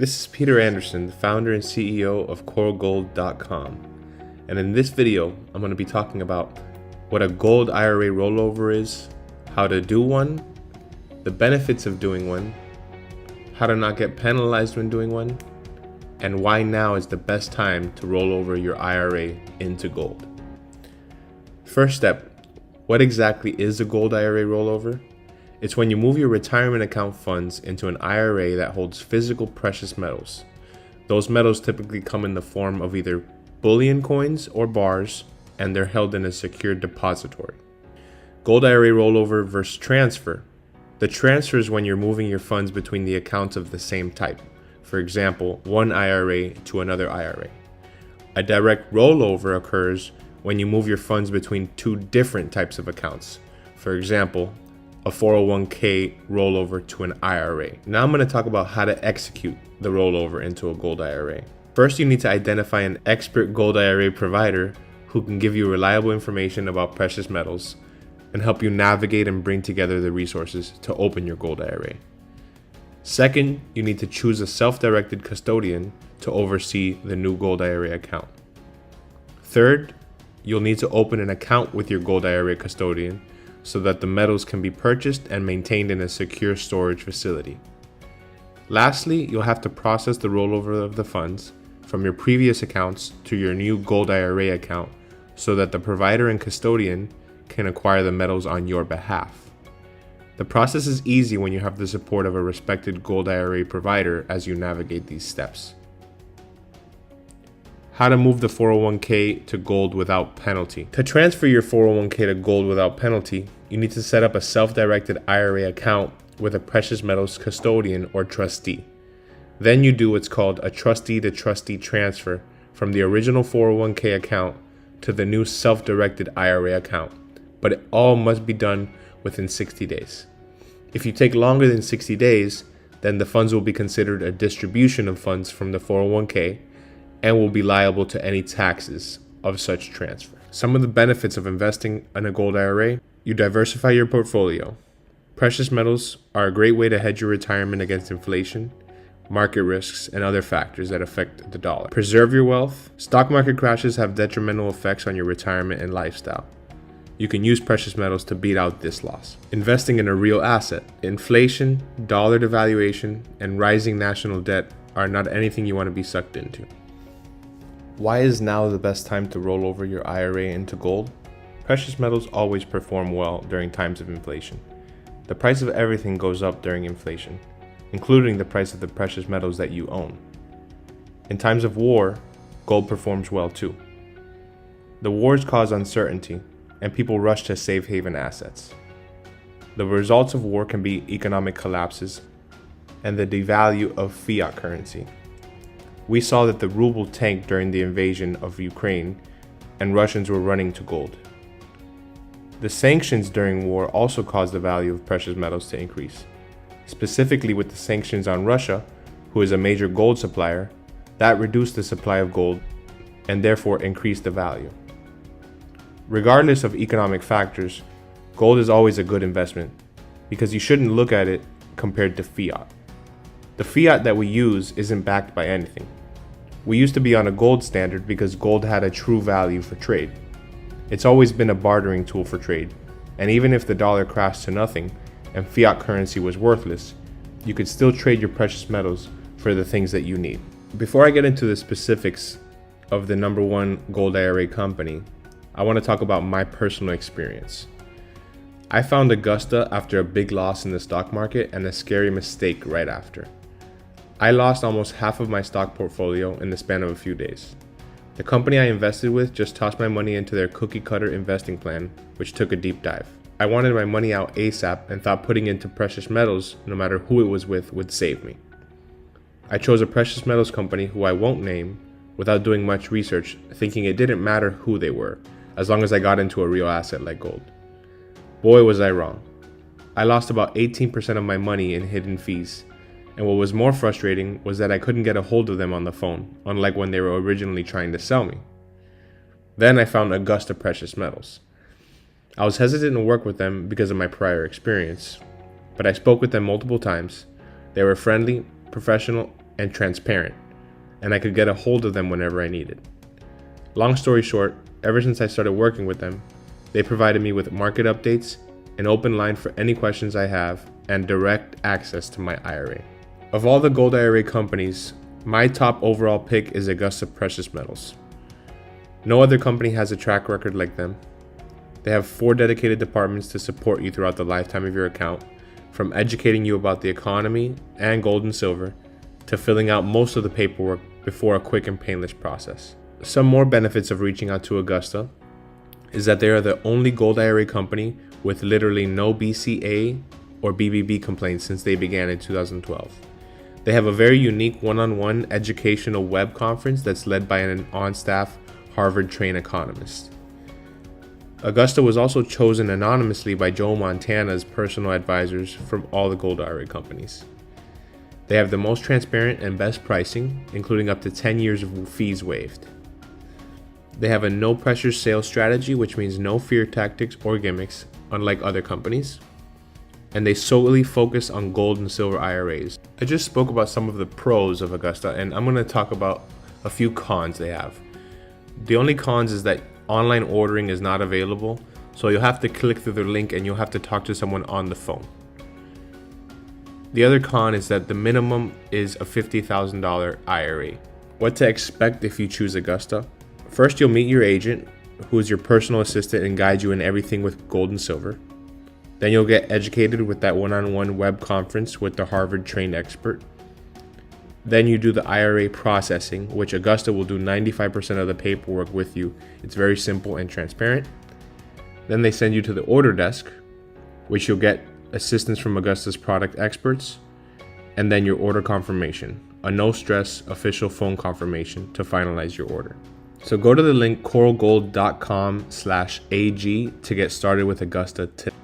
This is Peter Anderson, the founder and CEO of CoreGold.com, and in this video, I'm going to be talking about what a Gold IRA rollover is, how to do one, the benefits of doing one, how to not get penalized when doing one, and why now is the best time to roll over your IRA into gold. First step, what exactly is a Gold IRA rollover? It's when you move your retirement account funds into an IRA that holds physical precious metals. Those metals typically come in the form of either bullion coins or bars, and they're held in a secure depository. Gold IRA rollover versus transfer. The transfer is when you're moving your funds between the accounts of the same type. For example, one IRA to another IRA. A direct rollover occurs when you move your funds between two different types of accounts. For example, a 401k rollover to an IRA. Now I'm going to talk about how to execute the rollover into a Gold IRA. First, you need to identify an expert Gold IRA provider who can give you reliable information about precious metals and help you navigate and bring together the resources to open your Gold IRA. Second, you need to choose a self-directed custodian to oversee the new Gold IRA account. Third, you'll need to open an account with your Gold IRA custodian so that the metals can be purchased and maintained in a secure storage facility. Lastly, you'll have to process the rollover of the funds from your previous accounts to your new Gold IRA account so that the provider and custodian can acquire the metals on your behalf. The process is easy when you have the support of a respected Gold IRA provider as you navigate these steps. How to move the 401k to gold without penalty. To transfer your 401k to gold without penalty, you need to set up a self-directed IRA account with a precious metals custodian or trustee. Then you do what's called a trustee-to-trustee transfer from the original 401k account to the new self-directed IRA account, but it all must be done within 60 days. If you take longer than 60 days, then the funds will be considered a distribution of funds from the 401k and will be liable to any taxes of such transfer. Some of the benefits of investing in a Gold IRA: you diversify your portfolio. Precious metals are a great way to hedge your retirement against inflation, market risks, and other factors that affect the dollar. Preserve your wealth. Stock market crashes have detrimental effects on your retirement and lifestyle. You can use precious metals to beat out this loss. Investing in a real asset. Inflation, dollar devaluation, and rising national debt are not anything you want to be sucked into. Why is now the best time to roll over your IRA into gold? Precious metals always perform well during times of inflation. The price of everything goes up during inflation, including the price of the precious metals that you own. In times of war, gold performs well too. The wars cause uncertainty, and people rush to safe haven assets. The results of war can be economic collapses and the devalue of fiat currency. We saw that the ruble tanked during the invasion of Ukraine, and Russians were running to gold. The sanctions during war also caused the value of precious metals to increase. Specifically with the sanctions on Russia, who is a major gold supplier, that reduced the supply of gold and therefore increased the value. Regardless of economic factors, gold is always a good investment because you shouldn't look at it compared to fiat. The fiat that we use isn't backed by anything. We used to be on a gold standard because gold had a true value for trade. It's always been a bartering tool for trade, and even if the dollar crashed to nothing and fiat currency was worthless, you could still trade your precious metals for the things that you need. Before I get into the specifics of the number one Gold IRA company, I want to talk about my personal experience. I found Augusta after a big loss in the stock market and a scary mistake right after. I lost almost half of my stock portfolio in the span of a few days. The company I invested with just tossed my money into their cookie cutter investing plan, which took a deep dive. I wanted my money out ASAP and thought putting into precious metals, no matter who it was with, would save me. I chose a precious metals company who I won't name without doing much research, thinking it didn't matter who they were, as long as I got into a real asset like gold. Boy, was I wrong. I lost about 18% of my money in hidden fees. And what was more frustrating was that I couldn't get a hold of them on the phone, unlike when they were originally trying to sell me. Then I found Augusta Precious Metals. I was hesitant to work with them because of my prior experience, but I spoke with them multiple times. They were friendly, professional, and transparent, and I could get a hold of them whenever I needed. Long story short, ever since I started working with them, they provided me with market updates, an open line for any questions I have, and direct access to my IRA. Of all the Gold IRA companies, my top overall pick is Augusta Precious Metals. No other company has a track record like them. They have 4 dedicated departments to support you throughout the lifetime of your account, from educating you about the economy and gold and silver, to filling out most of the paperwork before a quick and painless process. Some more benefits of reaching out to Augusta is that they are the only Gold IRA company with literally no BCA or BBB complaints since they began in 2012. They have a very unique one-on-one educational web conference that's led by an on-staff Harvard-trained economist. Augusta was also chosen anonymously by Joe Montana's personal advisors from all the Gold IRA companies. They have the most transparent and best pricing, including up to 10 years of fees waived. They have a no-pressure sales strategy, which means no fear tactics or gimmicks, unlike other companies. And they solely focus on gold and silver IRAs. I just spoke about some of the pros of Augusta, and I'm going to talk about a few cons they have. The only cons is that online ordering is not available, so you'll have to click through the link and you'll have to talk to someone on the phone. The other con is that the minimum is a $50,000 IRA. What to expect if you choose Augusta? First, you'll meet your agent, who is your personal assistant and guides you in everything with gold and silver. Then you'll get educated with that one-on-one web conference with the Harvard-trained expert. Then you do the IRA processing, which Augusta will do 95% of the paperwork with you. It's very simple and transparent. Then they send you to the order desk, which you'll get assistance from Augusta's product experts, and then your order confirmation, a no-stress official phone confirmation to finalize your order. So go to the link coralgold.com/AG to get started with Augusta today.